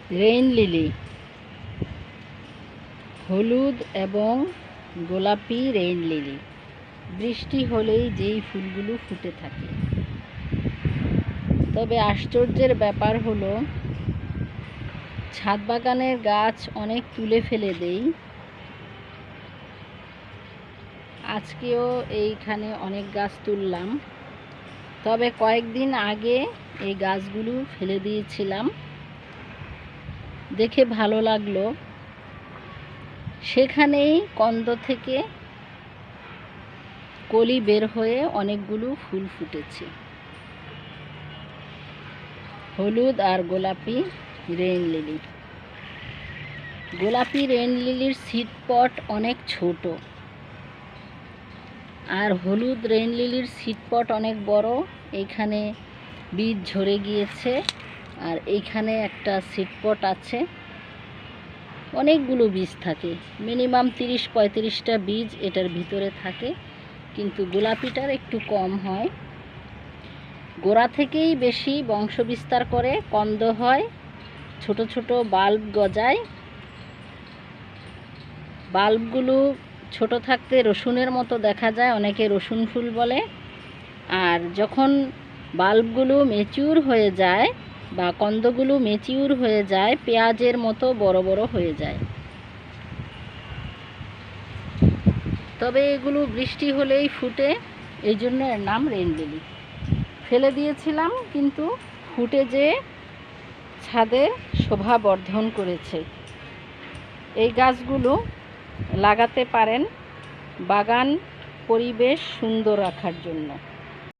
Rain lily, হলুদ এবং গোলাপি রেইন লিলি বৃষ্টি হলেই যেই ফুলগুলো ফুটে থাকে। তবে আশ্চর্যের ব্যাপার হলো, ছাদ বাগানের গাছ অনেক তুলে ফেলে দেই। আজকেও এইখানে অনেক গাছ তুললাম, তবে কয়েকদিন আগে এই গাছগুলো ফেলে দিয়েছিলাম, দেখে ভালো লাগলো। সেখানেই কন্দ থেকে কলি বের হয়ে অনেকগুলো ফুল ফুটেছে, হলুদ আর গোলাপি রেইন লিলি। গোলাপি রেইন লিলির সিড পট অনেক ছোট, আর হলুদ রেইন লিলির সিড পট অনেক বড়। এইখানে বীজ ঝরে গিয়েছে, আর এইখানে একটা সিড পট আছে। অনেকগুলো বীজ থাকে, মিনিমাম 30-35টা বীজ এটার ভিতরে থাকে, কিন্তু গোলাপিটার একটু কম হয়। গোড়া থেকেই বেশি বংশ বিস্তার করে, কন্দ হয়, ছোট ছোট বাল্ব গজায়। বাল্বগুলো ছোট থাকতে রসুনের মতো দেখা যায়, অনেকে রসুন ফুল বলে। আর যখন বাল্বগুলো ম্যাচিউর হয়ে যায় বা কন্দগুলো ম্যাচিউর হয়ে যায়, পেঁয়াজের মতো বড় বড় হয়ে যায়। তবে এগুলো বৃষ্টি হলেই ফুটে, এই জন্য এর নাম রেইন লিলি। ফেলে দিয়েছিলাম, কিন্তু ফুটে যে ছাদের শোভা বর্ধন করেছে। এই গাছগুলো লাগাতে পারেন বাগান পরিবেশ সুন্দর রাখার জন্য।